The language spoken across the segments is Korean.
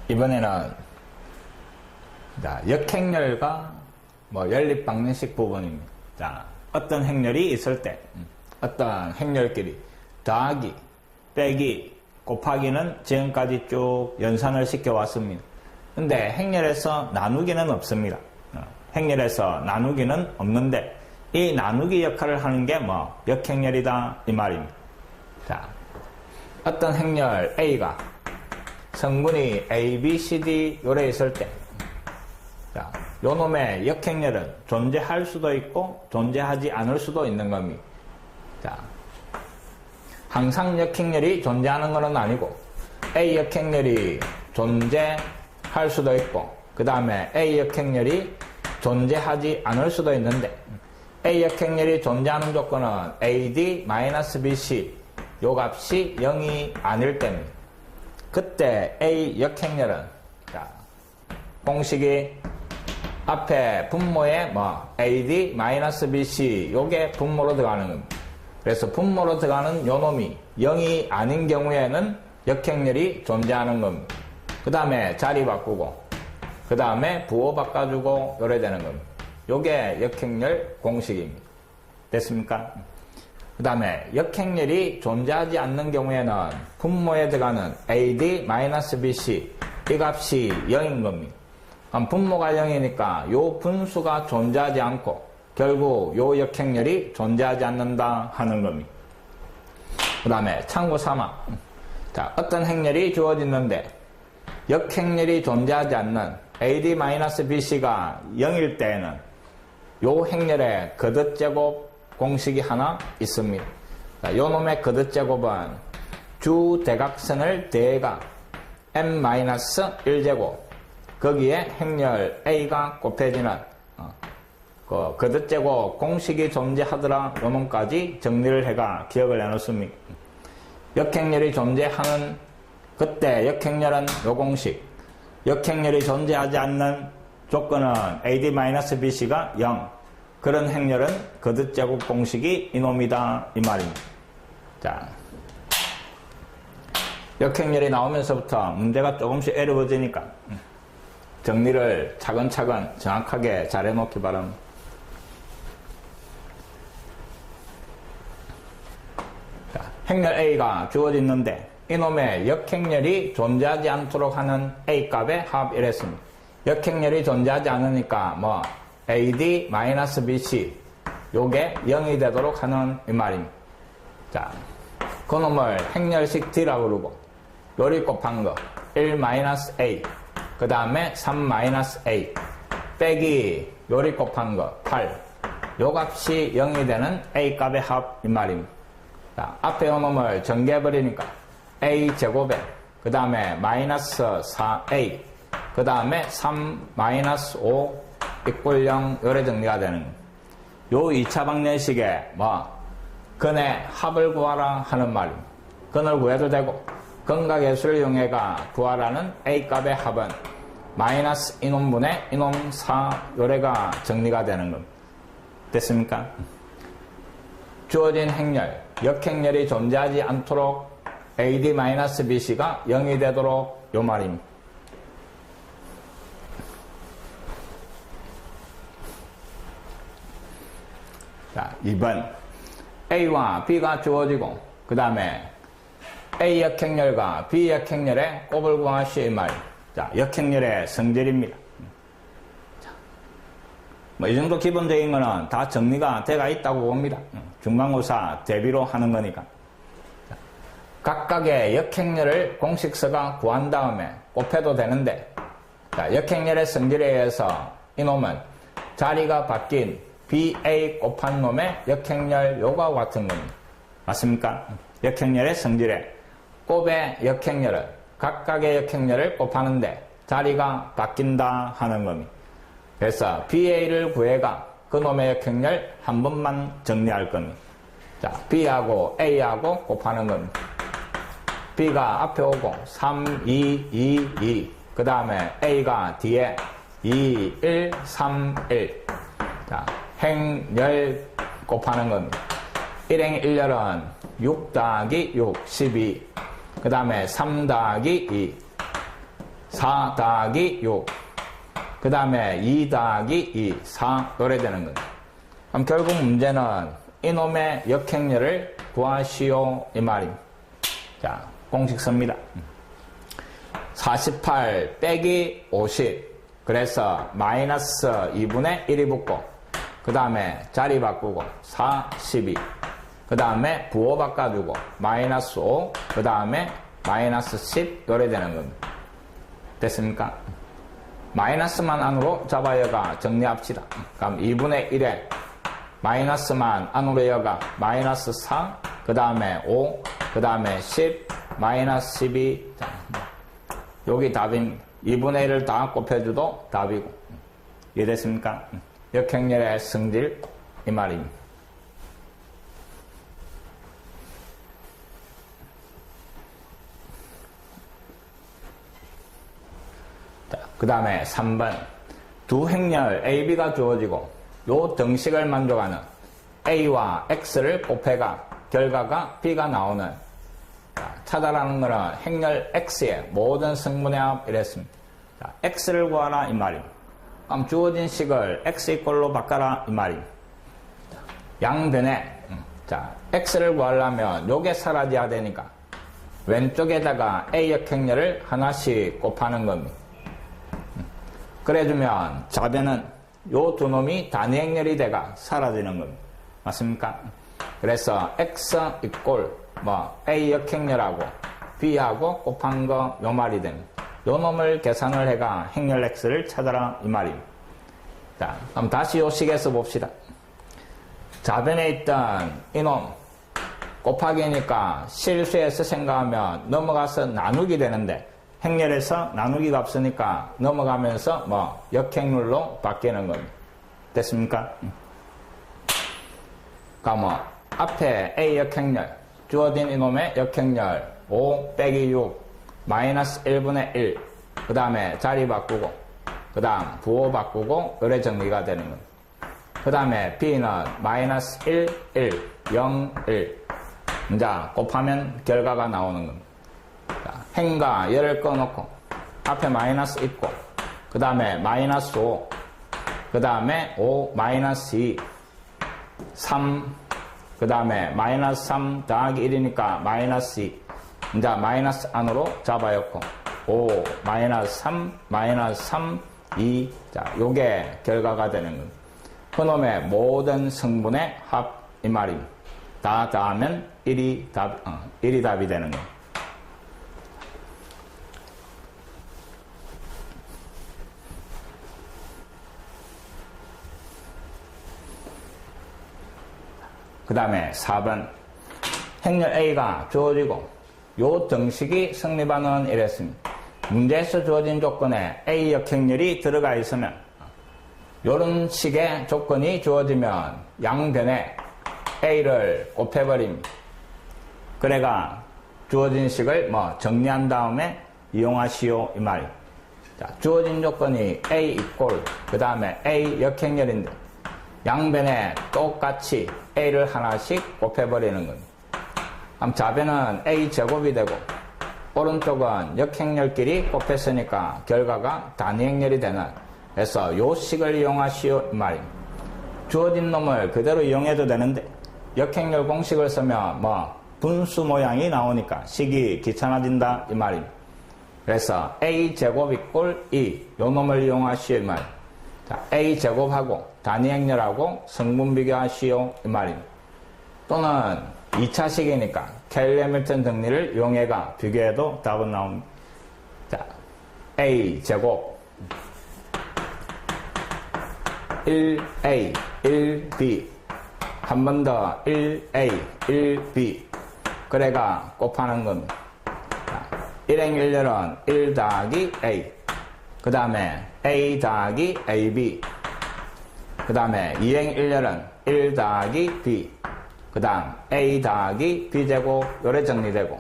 이번에는 역행렬과 연립방정식 부분입니다. 자, 어떤 행렬이 있을 때 어떤 행렬끼리 더하기, 빼기, 곱하기는 지금까지 쭉 연산을 시켜왔습니다. 근데 행렬에서 나누기는 없습니다. 행렬에서 나누기는 없는데 이 나누기 역할을 하는 게 역행렬이다 이 말입니다. 자, 어떤 행렬 A가 성분이 A, B, C, D 요래 있을 때 자, 요 놈의 역행렬은 존재할 수도 있고 존재하지 않을 수도 있는 겁니다. 자, 항상 역행렬이 존재하는 것은 아니고 A 역행렬이 존재할 수도 있고 그 다음에 A 역행렬이 존재하지 않을 수도 있는데 A 역행렬이 존재하는 조건은 AD-BC 요 값이 0이 아닐 때입니다. 그때 A 역행렬은 자, 공식이 앞에 분모에 AD-BC 요게 분모로 들어가는 겁니다. 그래서 분모로 들어가는 요 놈이 0이 아닌 경우에는 역행렬이 존재하는 겁니다. 그 다음에 자리 바꾸고 그 다음에 부호 바꿔주고 요래 되는 겁니다. 요게 역행렬 공식입니다. 됐습니까? 그 다음에 역행렬이 존재하지 않는 경우에는 분모에 들어가는 AD-BC 이 값이 0인 겁니다. 그럼 분모가 0이니까 요 분수가 존재하지 않고 결국 요 역행렬이 존재하지 않는다 하는 겁니다. 그 다음에 참고 삼아 자, 어떤 행렬이 주어지는데 역행렬이 존재하지 않는 AD-BC가 0일 때에는 요 행렬의 거듭제곱 공식이 하나 있습니다. 자, 요 놈의 거듭제곱은 주대각선을 대각 n-1제곱 거기에 행렬 A가 곱해지는 그 거듭제곱 공식이 존재하더라 요 놈까지 정리를 해가 기억을 해놓습니다. 역행렬이 존재하는 그때 역행렬은 요 공식 역행렬이 존재하지 않는 조건은 AD-BC가 0 그런 행렬은 거듭제곱 공식이 이놈이다 이 말입니다. 자, 역행렬이 나오면서부터 문제가 조금씩 어려워지니까 정리를 차근차근 정확하게 잘 해놓기 바랍니다. 자, 행렬 A가 주어졌는데 이놈의 역행렬이 존재하지 않도록 하는 A 값의 합 이랬습니다. 역행렬이 존재하지 않으니까 AD-BC 요게 0이 되도록 하는 이 말입니다. 자, 그놈을 행렬식 D라고 부르고 요리 곱한 거 1-A 그 다음에 3-A 빼기 요리 곱한 거 8 요 값이 0이 되는 A 값의 합 이 말입니다. 자, 앞에 요 놈을 전개해버리니까 A 제곱에 그 다음에 -4A 그 다음에 3-5 = 0 요래 정리가 되는 거예요. 요 2차 방정식에 근의 합을 구하라 하는 말입니다. 근을 구해도 되고 근각예수를 이용해가 구하라는 A 값의 합은 -이놈분의 이놈 4 요래가 정리가 되는 겁니다. 됐습니까? 주어진 행렬, 역행렬이 존재하지 않도록 AD-BC가 0이 되도록 요 말입니다. 자, 2번 A와 B가 주어지고 그 다음에 A 역행렬과 B 역행렬의 곱을 구하시오 이 말입니다. 자, 역행렬의 성질입니다. 이 정도 기본적인 거는 다 정리가 돼가 있다고 봅니다. 중간고사 대비로 하는 거니까. 자, 각각의 역행렬을 공식서가 구한 다음에 곱해도 되는데 자, 역행렬의 성질에 의해서 이놈은 자리가 바뀐 BA 곱한 놈의 역행렬 요가 같은 겁니다. 맞습니까? 역행렬의 성질에 곱의 역행렬을 각각의 역행렬을 곱하는데 자리가 바뀐다 하는 겁니다. 그래서 BA를 구해가 그 놈의 역행렬 한 번만 정리할 겁니다. 자, B하고 A하고 곱하는 겁니다. B가 앞에 오고 3, 2, 2, 2 그 다음에 A가 뒤에 2, 1, 3, 1 자, 행렬 곱하는 겁니다. 1행 1열은 6 더하기 6, 12 그 다음에 3 더하기 2 4 더하기 6. 그 다음에 2 더하기 2, 4 요래 되는 거예요. 그럼 결국 문제는 이놈의 역행렬을 구하시오 이 말입니다. 자, 공식 씁니다. 48 빼기 50. 그래서 마이너스 2분의 1이 붙고, 그 다음에 자리 바꾸고 4, 12. 그 다음에 부호 바꿔주고 마이너스 5. 그 다음에 마이너스 10 요래 되는 겁니다. 됐습니까? 마이너스만 안으로 잡아여가 정리합시다. 그럼 2분의 1에 마이너스만 안으로 여가 마이너스 4, 그 다음에 5, 그 다음에 10, 마이너스 12. 자, 여기 답입니다. 2분의 1을 다 곱해줘도 답이고. 이해됐습니까? 역행렬의 성질 이 말입니다. 그 다음에 3번 두 행렬 AB가 주어지고 요 등식을 만족하는 A와 X를 곱해가 결과가 B가 나오는, 찾아라는 것은 행렬 X의 모든 승분의 합 이랬습니다. 자, X를 구하라 이 말입니다. 그럼 주어진 식을 X 이꼴로 바꿔라 이 말입니다. 양변에 자, X를 구하려면 요게 사라져야 되니까 왼쪽에다가 A 역행렬을 하나씩 곱하는 겁니다. 그래주면 좌변은 요 두 놈이 단위 행렬이 돼가 사라지는 겁니다. 맞습니까? 그래서 X 이꼴 A 역행렬하고 B하고 곱한 거 요 말이 됩니다. 요 놈을 계산을 해가 행렬 X를 찾아라 이 말입니다. 자, 그럼 다시 요 식에서 봅시다. 좌변에 있던 이놈 곱하기니까 실수해서 생각하면 넘어가서 나누기 되는데, 행렬에서 나누기가 없으니까 넘어가면서 역행렬로 바뀌는 겁니다. 됐습니까? 그러니까 앞에 A 역행렬, 주어진 이놈의 역행렬 5 빼기 6 마이너스 1분의 1. 그 다음에 자리 바꾸고, 그 다음 부호 바꾸고 요래 정리가 되는 겁니다. 그 다음에 B는 마이너스 1, 1, 0, 1. 이제 곱하면 결과가 나오는 겁니다. 행과 열을 꺼놓고 앞에 마이너스 있고, 그 다음에 마이너스 5, 그 다음에 5 마이너스 2, 3, 그 다음에 마이너스 3 더하기 1이니까 마이너스 2. 이제 마이너스 안으로 잡아였고 5 마이너스 3 마이너스 3 2. 자, 요게 결과가 되는 겁니다. 그놈의 모든 성분의 합 이 말입니다. 다 더하면 1이 답이 되는 겁니다. 그 다음에 4번 행렬 A가 주어지고 요 등식이 성립하는 이랬습니다. 문제에서 주어진 조건에 A 역행렬이 들어가 있으면, 요런 식의 조건이 주어지면 양변에 A를 곱해버립니다. 그래가 주어진 식을 정리한 다음에 이용하시오 이 말입니다. 자, 주어진 조건이 A 이꼴 그 다음에 A 역행렬인데 양변에 똑같이 A를 하나씩 곱해버리는 겁니다. 그럼 좌변은 A 제곱이 되고 오른쪽은 역행렬끼리 곱했으니까 결과가 단위 행렬이 되는, 그래서 요 식을 이용하시오 이 말입니다. 주어진 놈을 그대로 이용해도 되는데 역행렬 공식을 쓰면 분수 모양이 나오니까 식이 귀찮아진다 이 말입니다. 그래서 A 제곱 이꼴 2 요 놈을 이용하시오 이 말입니다. 자, A 제곱하고 단위 행렬하고 성분 비교하시오 이 말입니다. 또는 2차식이니까 케일 해밀턴 정리를 이용해가 비교해도 답은 나옵니다. 자, A 제곱 1A 1B 한 번 더 1A 1B 그래가 곱하는 겁니다. 1행 1렬은 1 더하기 A, 그 다음에 A 더하기 AB, 그 다음에 2행 1렬은 1 더하기 B, 그 다음 A 더하기 B제곱 요래 정리되고,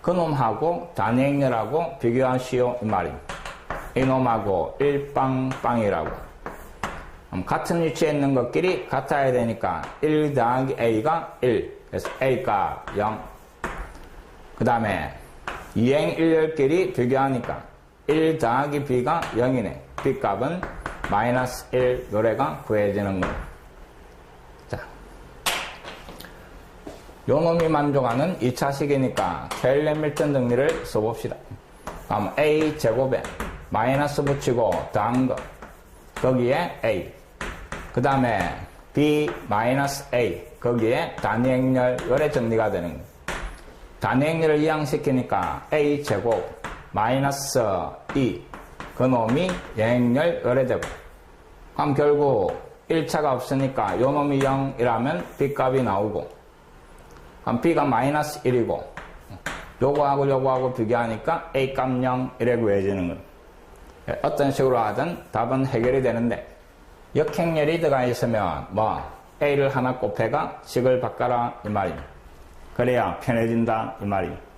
그놈하고 단위행렬하고 비교하시오 이 말입니다. 이놈하고 1빵빵이라고. 같은 위치에 있는 것끼리 같아야 되니까 1 더하기 A가 1, 그래서 A가 0. 그 다음에 2행 1렬끼리 비교하니까 1 더하기 b가 0이네. b 값은 마이너스 1 요래가 구해지는 거예요. 자, 요 놈이 만족하는 2차식이니까 케일렛 밀턴 정리를 써봅시다. 그럼 a 제곱에 마이너스 붙이고 더한 거 거기에 a 그 다음에 b 마이너스 a 거기에 단위 행렬 요래 정리가 되는 거예요. 단위 행렬을 이항시키니까 a 제곱 마이너스 2 그놈이 예행렬 요래 되고 그럼 결국 1차가 없으니까 요 놈이 0이라면 b 값이 나오고 그럼 b가 마이너스 1이고 요거하고 요거하고 비교하니까 a 값 0 이래 구해지는 거예요. 어떤 식으로 하든 답은 해결이 되는데 역행렬이 들어가 있으면 뭐 a를 하나 곱해가 식을 바꿔라 이 말이에요. 그래야 편해진다 이 말이에요.